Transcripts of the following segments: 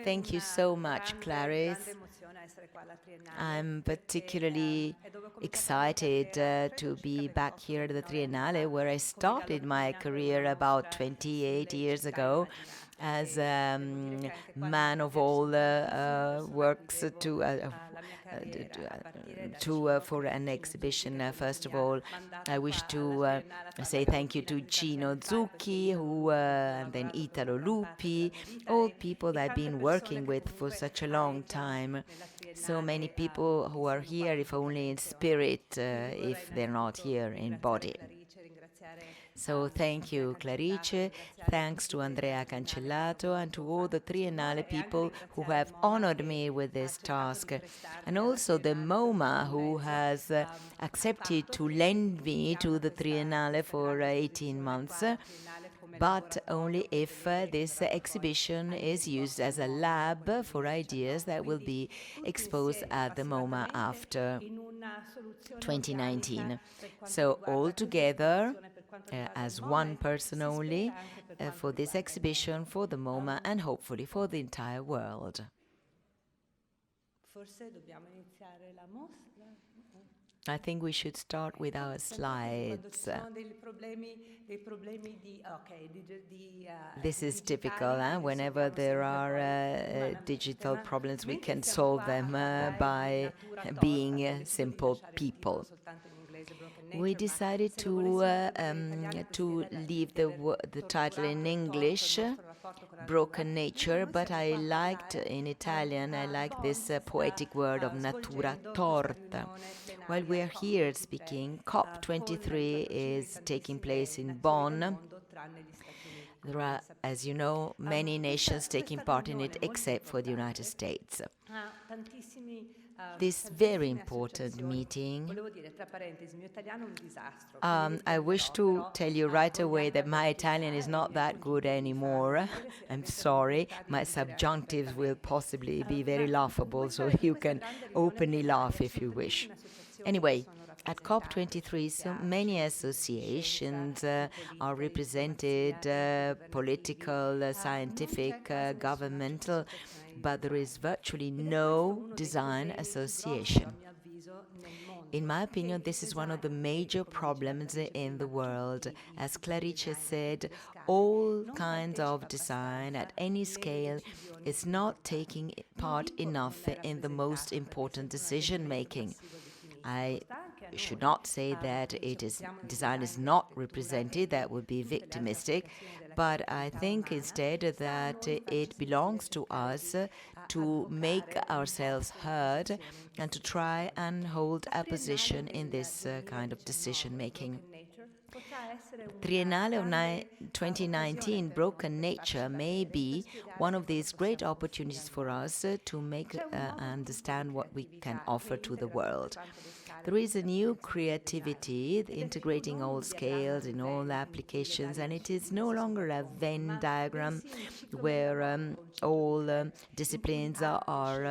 Thank you so much, Clarice. I'm particularly excited to be back here at the Triennale, where I started my career about 28 years ago as man of all works for an exhibition. First of all, I wish to say thank you to Gino Zucchi, and then Italo Lupi, all people that I've been working with for such a long time. So many people who are here, if only in spirit, if they're not here in body. So thank you, Clarice. Thanks to Andrea Cancellato and to all the Triennale people who have honored me with this task. And also the MoMA, who has accepted to lend me to the Triennale for 18 months, but only if this exhibition is used as a lab for ideas that will be exposed at the MoMA after 2019. So all together, as one person only, for this exhibition, for the MoMA, and hopefully for the entire world. I think we should start with our slides. This is typical. Whenever there are digital problems, we can solve them by being simple people. We decided to leave the title in English, Broken Nature, but I liked in Italian, I like this poetic word of natura torta. While we are here speaking, COP23 is taking place in Bonn. There are, as you know, many nations taking part in it except for the United States. This very important meeting, I wish to tell you right away that my Italian is not that good anymore. I'm sorry, my subjunctives will possibly be very laughable, so you can openly laugh if you wish. Anyway, at COP23, so many associations are represented, political, scientific, governmental, but there is virtually no design association. In my opinion, this is one of the major problems in the world. As Clarice said, all kinds of design at any scale is not taking part enough in the most important decision making. I should not say that design is not represented, that would be victimistic, but I think instead that it belongs to us to make ourselves heard and to try and hold a position in this kind of decision making. Triennale of 2019, Broken Nature, may be one of these great opportunities for us to make understand what we can offer to the world. There is a new creativity integrating all scales in all applications, and it is no longer a Venn diagram where all disciplines are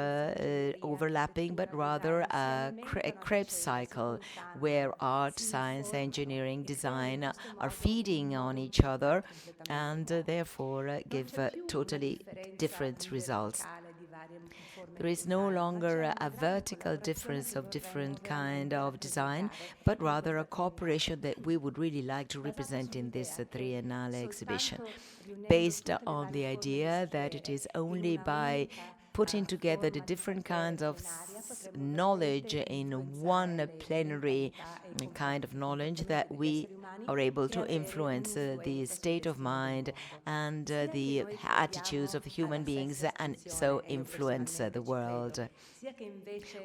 overlapping, but rather a Krebs cycle where art, science, engineering, design are feeding on each other and therefore give totally different results. There is no longer a vertical difference of different kind of design, but rather a cooperation that we would really like to represent in this Triennale exhibition, based on the idea that it is only by putting together the different kinds of knowledge in one plenary kind of knowledge that we are able to influence the state of mind and the attitudes of human beings and so influence the world.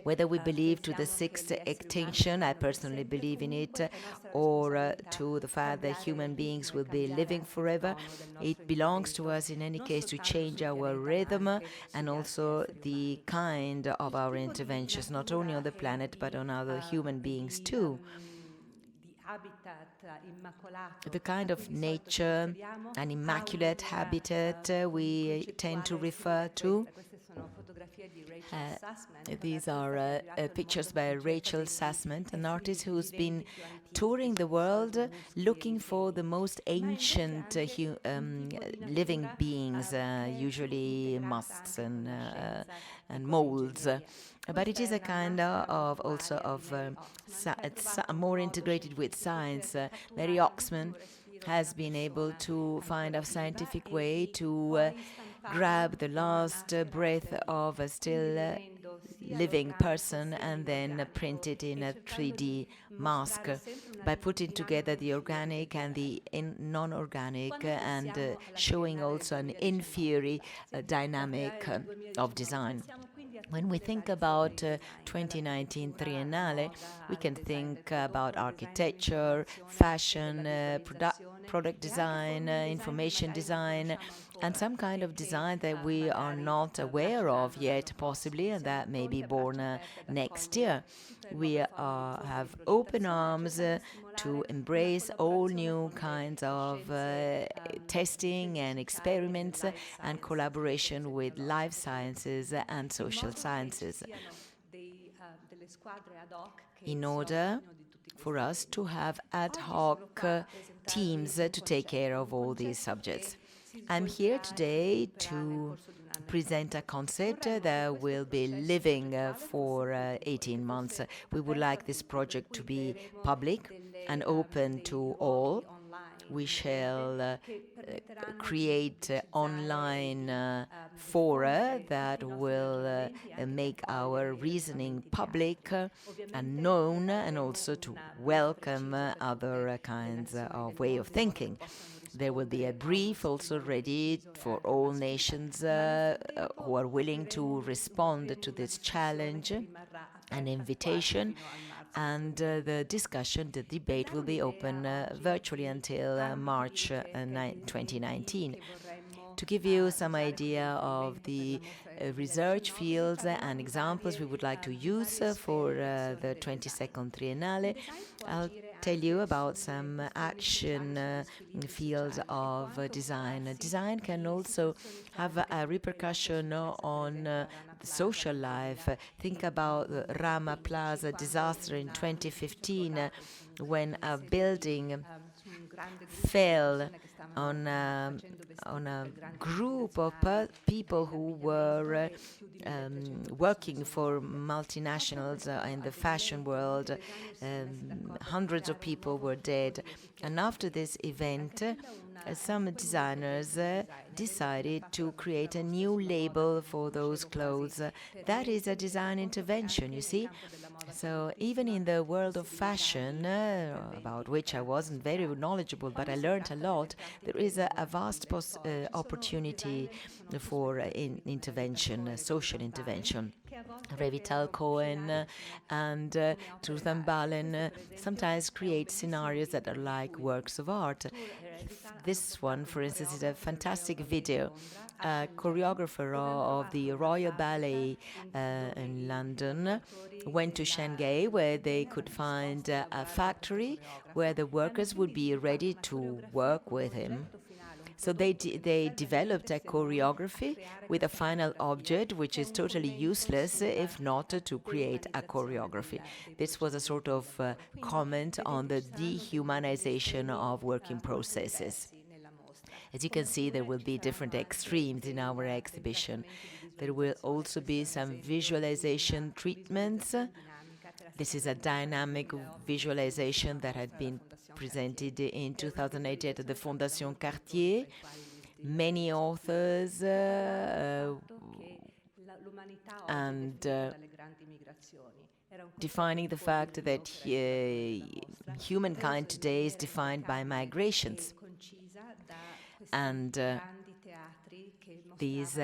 Whether we believe to the sixth extinction, I personally believe in it, or to the fact that human beings will be living forever, it belongs to us in any case to change our rhythm and also the kind of our interventions, not only on the planet but on other human beings too. The kind of nature, an immaculate habitat we tend to refer to. These are pictures by Rachel Sussman, an artist who's been touring the world looking for the most ancient living beings, usually musks and molds. But it is a kind of also of it's more integrated with science. Mary Oxman has been able to find a scientific way to grab the last breath of a still living person and then print it in a 3D mask by putting together the organic and the non-organic and showing also an in-theory dynamic of design. When we think about 2019 Triennale, we can think about architecture, fashion, product design, information design, and some kind of design that we are not aware of yet, possibly, and that may be born next year. We have open arms to embrace all new kinds of testing and experiments and collaboration with life sciences and social sciences in order for us to have ad hoc teams to take care of all these subjects. I'm here today to present a concept that will be living for 18 months. We would like this project to be public and open to all. We shall create online fora that will make our reasoning public and known, and also to welcome other kinds of way of thinking. There will be a brief also ready for all nations who are willing to respond to this challenge, an invitation, and the discussion, the debate will be open virtually until March 2019. To give you some idea of the research fields and examples we would like to use for the 22nd Triennale, I'll tell you about some action fields of design. Design can also have a repercussion on the social life. Think about the Rama Plaza disaster in 2015 when a building fell on a group of people who were working for multinationals in the fashion world. Hundreds of people were dead. And after this event, some designers decided to create a new label for those clothes. That is a design intervention, you see. So even in the world of fashion, about which I wasn't very knowledgeable, but I learned a lot, there is a vast opportunity for intervention, social intervention. Revital Cohen and Truth and Balen sometimes create scenarios that are like works of art. This one, for instance, is a fantastic video. A choreographer of the Royal Ballet in London went to Shanghai, where they could find a factory where the workers would be ready to work with him. So they developed a choreography with a final object which is totally useless if not to create a choreography. This was a sort of comment on the dehumanization of working processes. As you can see, there will be different extremes in our exhibition. There will also be some visualization treatments. This is a dynamic visualization that had been presented in 2008 at the Fondation Cartier. Many authors and defining the fact that humankind today is defined by migrations. And these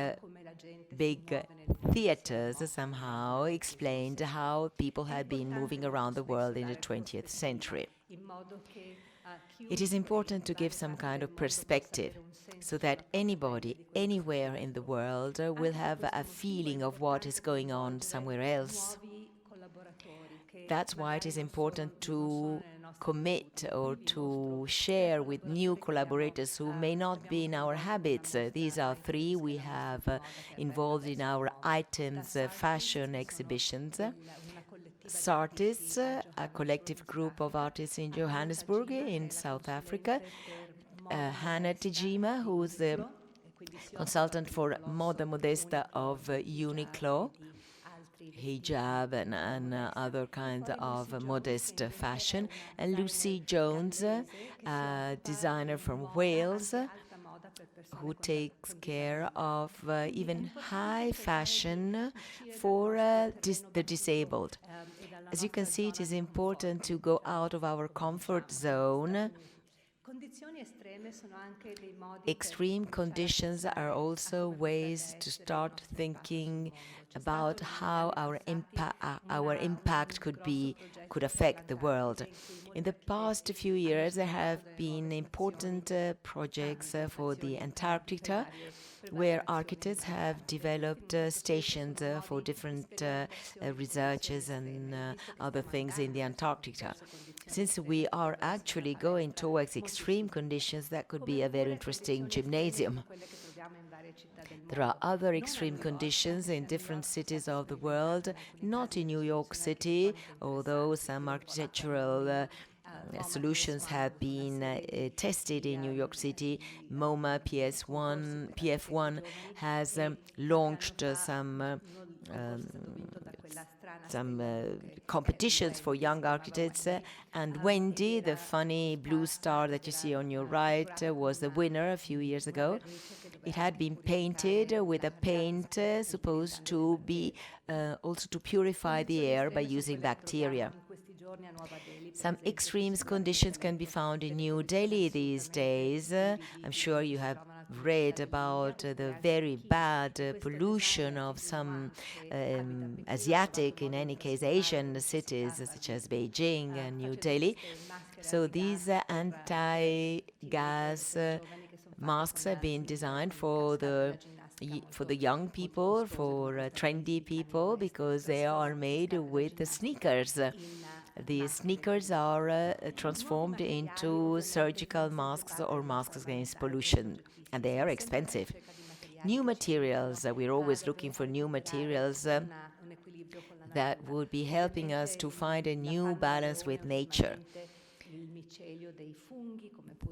big theaters somehow explained how people had been moving around the world in the 20th century. It is important to give some kind of perspective so that anybody, anywhere in the world will have a feeling of what is going on somewhere else. That's why it is important to commit or to share with new collaborators who may not be in our habits. These are three we have involved in our items fashion exhibitions. Sartists, a collective group of artists in Johannesburg in South Africa. Hannah Tijima, who's the consultant for Moda Modesta of Uniqlo, hijab and other kinds of modest fashion, and Lucy Jones, a designer from Wales, who takes care of even high fashion for the disabled. As you can see, it is important to go out of our comfort zone. Extreme conditions are also ways to start thinking about how our impact could affect the world. In the past few years, there have been important projects for the Antarctica, where architects have developed stations for different researches and other things in the Antarctica. Since we are actually going towards extreme conditions, that could be a very interesting gymnasium. There are other extreme conditions in different cities of the world, not in New York City, although some architectural solutions have been tested in New York City. MoMA PF1 has launched some competitions for young architects, and Wendy, the funny blue star that you see on your right, was the winner a few years ago. It had been painted with a paint supposed to be also to purify the air by using bacteria. Some extreme conditions can be found in New Delhi these days. I'm sure you have read about the very bad pollution of some Asiatic, in any case Asian cities such as Beijing and New Delhi. So these anti-gas masks have been designed for the young people, for trendy people, because they are made with the sneakers. The sneakers are transformed into surgical masks or masks against pollution, and they are expensive. New materials, we're always looking for new materials that would be helping us to find a new balance with nature.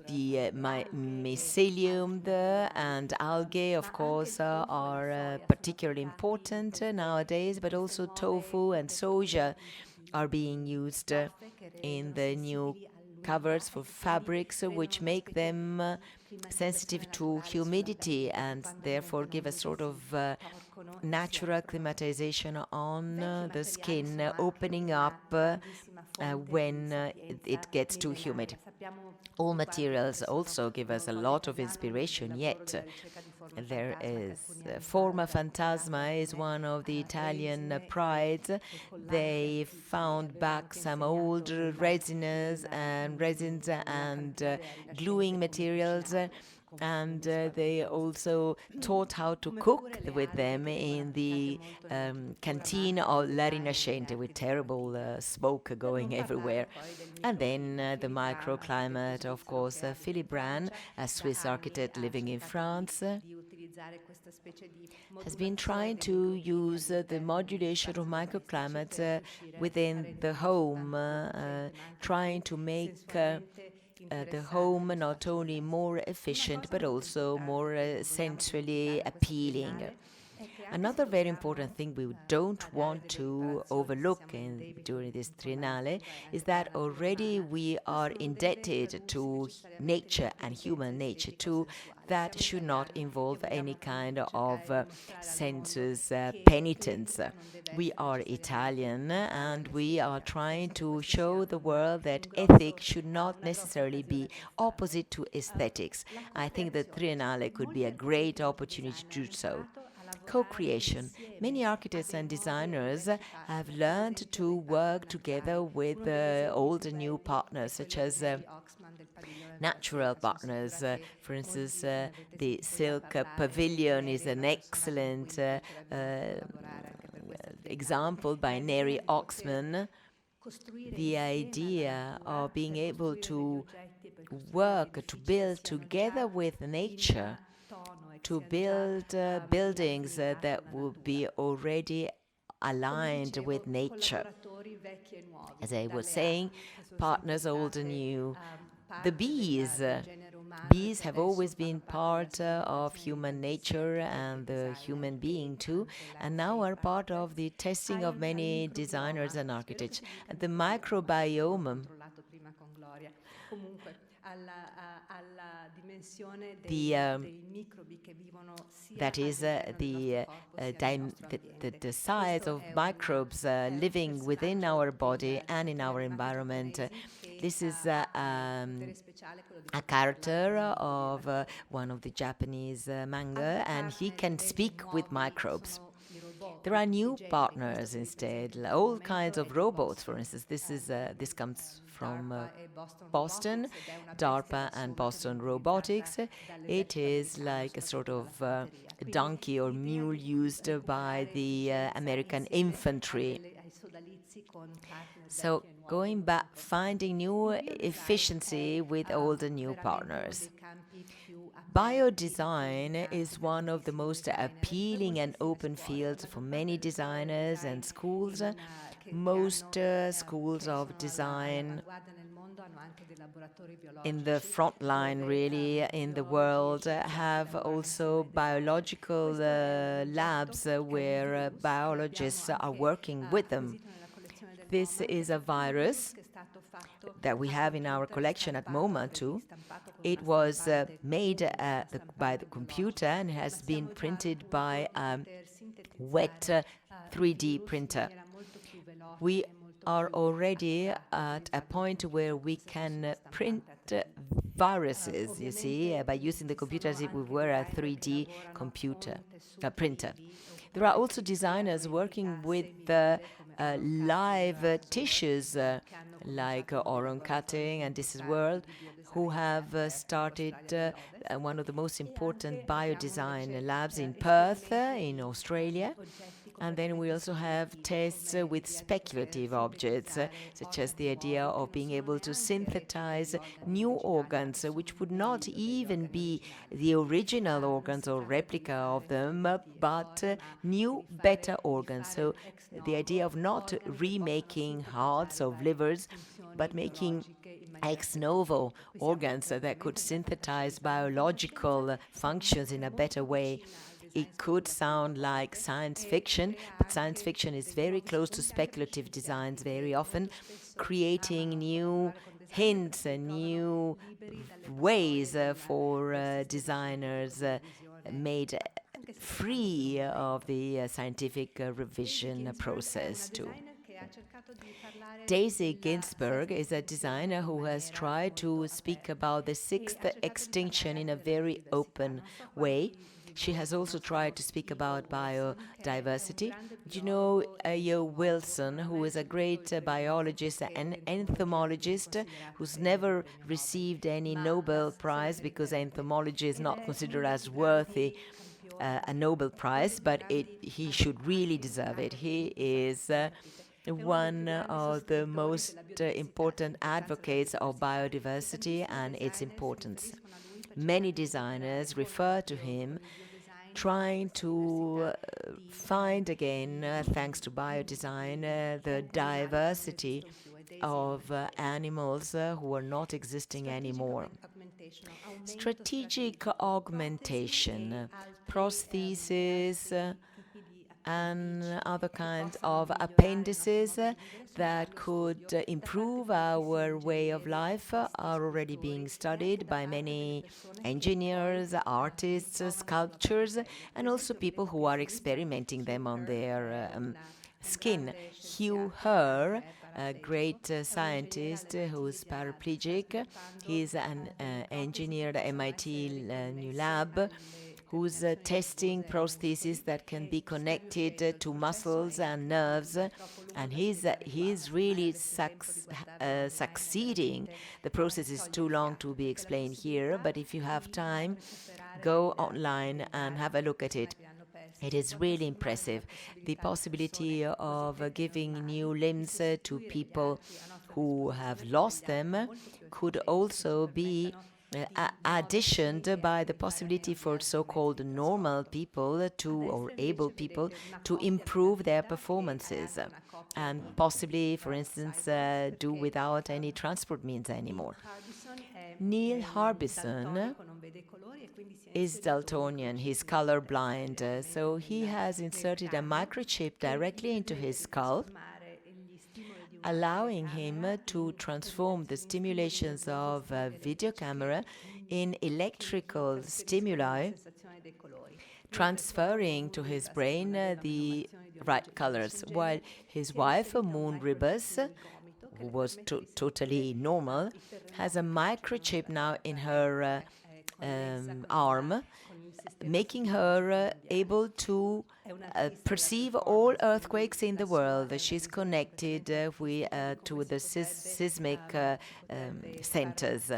The mycelium and algae, of course, are particularly important nowadays, but also tofu and soja are being used in the new covers for fabrics, which make them sensitive to humidity and therefore give a sort of natural climatization on the skin, opening up when it gets too humid. All materials also give us a lot of inspiration, yet there is Forma Fantasma is one of the Italian prides. They found back some old resins and gluing materials, and they also taught how to cook with them in the canteen of La Rinascente, with terrible smoke going everywhere. And then the microclimate, of course. Philippe Brand, a Swiss architect living in France, has been trying to use the modulation of microclimates within the home, trying to make the home not only more efficient but also more sensually appealing. Another very important thing we don't want to overlook during this Triennale is that already we are indebted to nature and human nature too. That should not involve any kind of sensuous penitence. We are Italian and we are trying to show the world that ethics should not necessarily be opposite to aesthetics. I think that Triennale could be a great opportunity to do so. Co-creation. Many architects and designers have learned to work together with old and new partners, such as natural partners. For instance, the Silk Pavilion is an excellent example by Neri Oxman. the idea of being able to work, to build together with nature, to build buildings that will be already aligned with nature. As I was saying, partners old and new. The bees. Bees have always been part of human nature and the human being too, and now are part of the testing of many designers and architects. And the microbiome, the that is the size of microbes living within our body and in our environment. This is a character of one of the Japanese manga, and he can speak with microbes. There are new partners instead, all kinds of robots. For instance, this comes from Boston, DARPA and Boston Robotics. It is like a sort of donkey or mule used by the American infantry. So going back, finding new efficiency with old and new partners. Biodesign is one of the most appealing and open fields for many designers and schools. Most schools of design in the front line, really, in the world, have also biological labs where biologists are working with them. This is a virus that we have in our collection at MoMA too. It was made by the computer and has been printed by a wet 3D printer. We are already at a point where we can print viruses, you see, by using the computer as if we were a 3D printer. There are also designers working with live tissues like oron cutting and This Is World, who have started one of the most important biodesign labs in Perth, in Australia. And then we also have tests with speculative objects, such as the idea of being able to synthesize new organs, which would not even be the original organs or replica of them, but new, better organs. So the idea of not remaking hearts or livers, but making ex novo organs that could synthesize biological functions in a better way. It could sound like science fiction, but science fiction is very close to speculative designs very often, creating new hints and new ways for designers made free of the scientific revision process too. Daisy Ginsburg is a designer who has tried to speak about the sixth extinction in a very open way. She has also tried to speak about biodiversity. Do you know Yo Wilson, who is a great biologist and entomologist who's never received any Nobel Prize because entomology is not considered as worthy a Nobel Prize, but he should really deserve it. He is one of the most important advocates of biodiversity and its importance. Many designers refer to him, trying to find again, thanks to biodesign, the diversity of animals who are not existing anymore. Strategic augmentation, prostheses, and other kinds of appendices that could improve our way of life are already being studied by many engineers, artists, sculptors, and also people who are experimenting them on their skin. Hugh Herr, a great scientist who's paraplegic, he's an engineer at MIT New Lab, who's testing prostheses that can be connected to muscles and nerves, and he's really succeeding. The process is too long to be explained here, but if you have time, go online and have a look at it. It is really impressive. The possibility of giving new limbs to people who have lost them could also be additioned by the possibility for so-called normal people or able people to improve their performances and possibly, for instance, do without any transport means anymore. Neil Harbison is daltonian, he's colorblind, so he has inserted a microchip directly into his skull, allowing him to transform the stimulations of a video camera in electrical stimuli, transferring to his brain the right colors, while his wife, Moon Ribas, who was totally normal, has a microchip now in her arm, making her able to perceive all earthquakes in the world. She's connected to the seismic centers.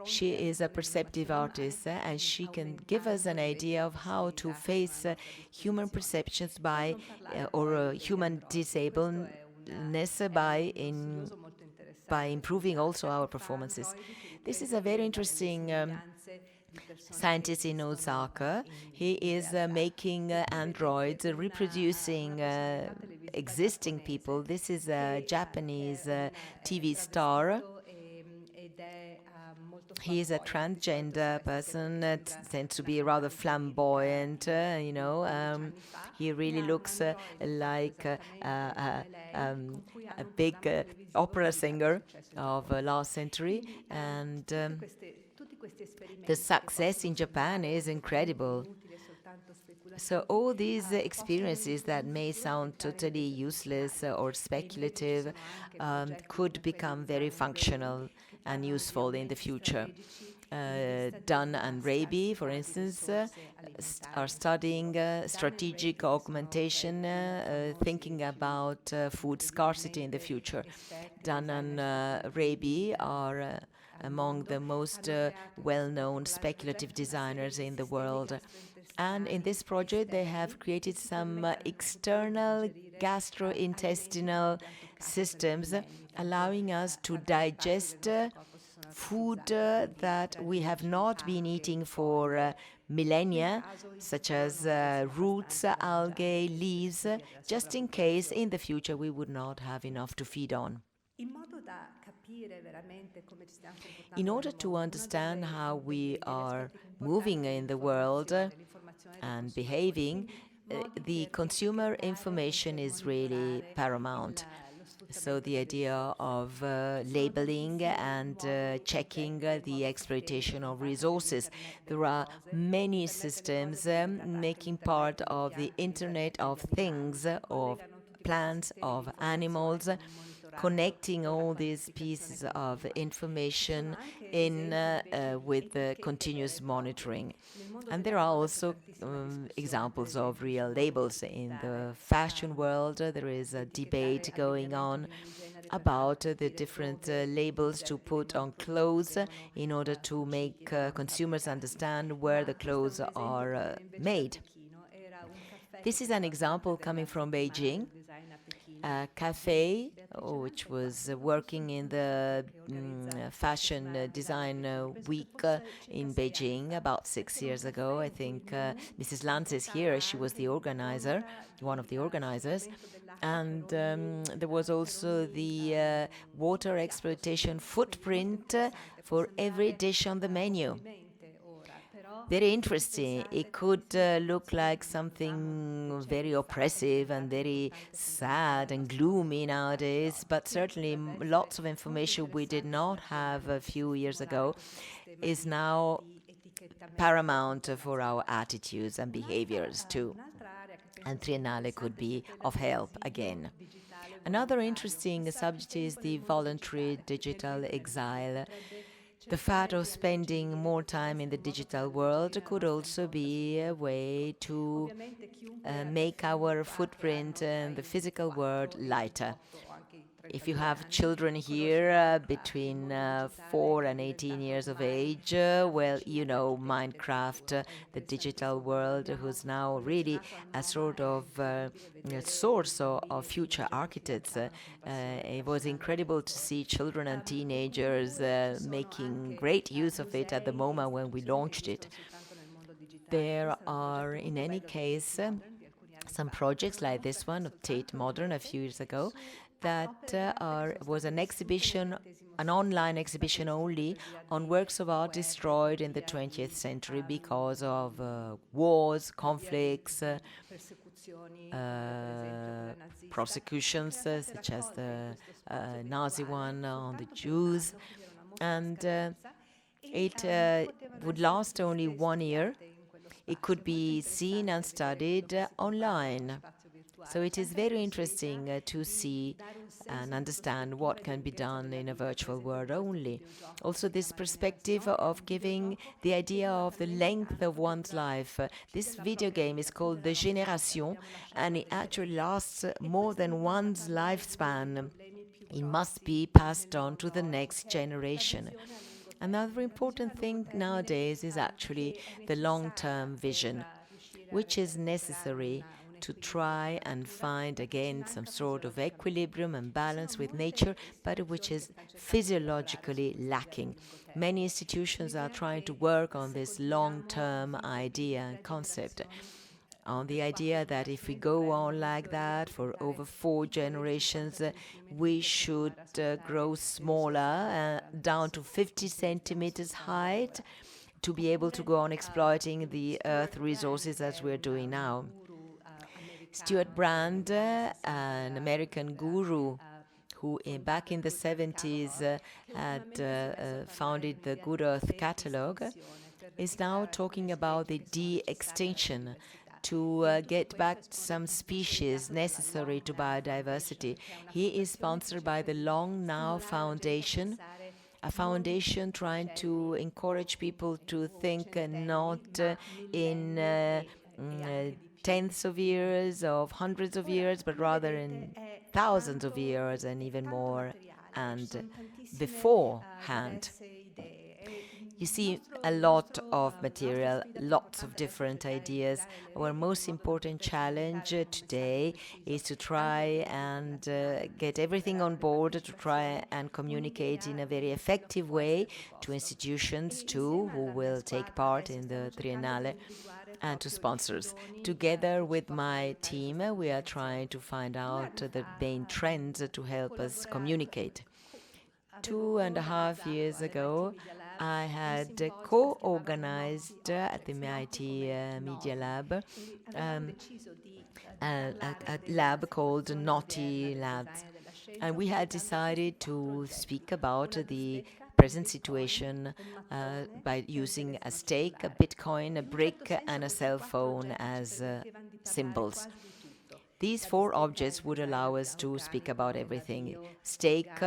She is a perceptive artist and she can give us an idea of how to face human perceptions or human disableness by improving also our performances. This is a very interesting scientist in Osaka. He is making androids, reproducing existing people. This is a Japanese TV star. He is a transgender person, tends to be rather flamboyant, he really looks like a big opera singer of last century, and the success in Japan is incredible. So all these experiences that may sound totally useless or speculative could become very functional and useful in the future. Dunn and Raby, for instance, are studying strategic augmentation, thinking about food scarcity in the future. Dunn and Raby are among the most well-known speculative designers in the world. And in this project, they have created some external gastrointestinal systems, allowing us to digest food that we have not been eating for millennia, such as roots, algae, leaves, just in case in the future we would not have enough to feed on. In order to understand how we are moving in the world and behaving, the consumer information is really paramount. So the idea of labeling and checking the exploitation of resources. There are many systems making part of the Internet of Things, of plants, of animals, connecting all these pieces of information with continuous monitoring. And there are also examples of real labels. In the fashion world, there is a debate going on about the different labels to put on clothes in order to make consumers understand where the clothes are made. This is an example coming from Beijing. A cafe which was working in the fashion design week in Beijing about 6 years ago. I think Mrs. Lanz is here. She was the organizer, one of the organizers. And there was also the water exploitation footprint for every dish on the menu. Very interesting. It could look like something very oppressive and very sad and gloomy nowadays, but certainly lots of information we did not have a few years ago is now paramount for our attitudes and behaviors too. And Triennale could be of help again. Another interesting subject is the voluntary digital exile. The fact of spending more time in the digital world could also be a way to make our footprint in the physical world lighter. If you have children here between 4 and 18 years of age, well, you know Minecraft, the digital world, who's now really a sort of source of future architects. It was incredible to see children and teenagers making great use of it at the MoMA when we launched it. There are, in any case, some projects like this one of Tate Modern a few years ago that was an exhibition, an online exhibition only on works of art destroyed in the 20th century because of wars, conflicts, prosecutions such as the Nazi one on the Jews. And it would last only 1 year. It could be seen and studied online. So it is very interesting to see and understand what can be done in a virtual world only. Also, this perspective of giving the idea of the length of one's life. This video game is called the Génération, and it actually lasts more than one's lifespan. It must be passed on to the next generation. Another important thing nowadays is actually the long-term vision, which is necessary to try and find again some sort of equilibrium and balance with nature, but which is physiologically lacking. Many institutions are trying to work on this long-term idea and concept, on the idea that if we go on like that for over 4 generations, we should grow smaller, down to 50 centimeters height, to be able to go on exploiting the earth resources as we're doing now. Stuart Brand, an American guru who back in the 70s had founded the Good Earth Catalog, is now talking about the de-extinction to get back some species necessary to biodiversity. He is sponsored by the Long Now Foundation, a foundation trying to encourage people to think not in tenths of years, of hundreds of years, but rather in thousands of years and even more, and beforehand. You see a lot of material, lots of different ideas. Our most important challenge today is to try and get everything on board, to try and communicate in a very effective way to institutions too, who will take part in the Triennale, and to sponsors. Together with my team, we are trying to find out the main trends to help us communicate. 2.5 years ago, I had co-organized at the MIT Media Lab a lab called Naughty Labs. And we had decided to speak about the present situation by using a stake, a Bitcoin, a brick, and a cell phone as symbols. These 4 objects would allow us to speak about everything: stake,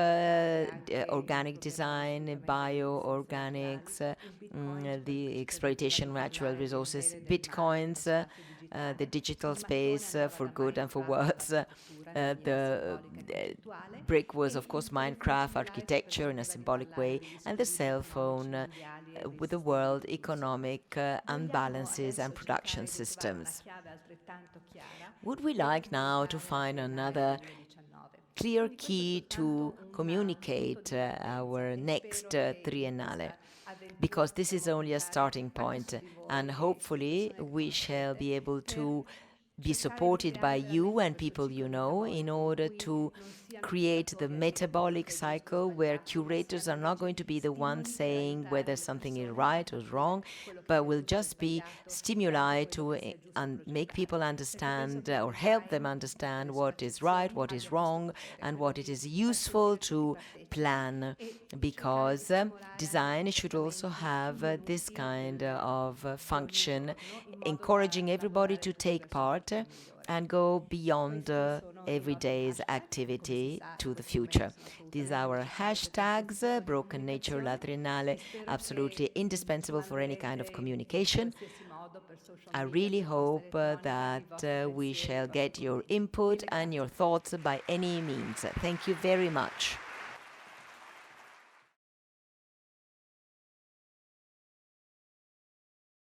organic design, bio-organics, the exploitation of natural resources, bitcoins, the digital space for good and for worse. The brick was, of course, Minecraft, architecture in a symbolic way, and the cell phone with the world economic unbalances and production systems. Would we like now to find another clear key to communicate our next Triennale? Because this is only a starting point, and hopefully we shall be able to be supported by you and people you know in order to create the metabolic cycle where curators are not going to be the ones saying whether something is right or wrong, but will just be stimuli to make people understand or help them understand what is right, what is wrong, and what it is useful to plan, because design should also have this kind of function, encouraging everybody to take part and go beyond everyday's activity to the future. These are our hashtags, Broken Nature La Triennale, absolutely indispensable for any kind of communication. I really hope that we shall get your input and your thoughts by any means. Thank you very much.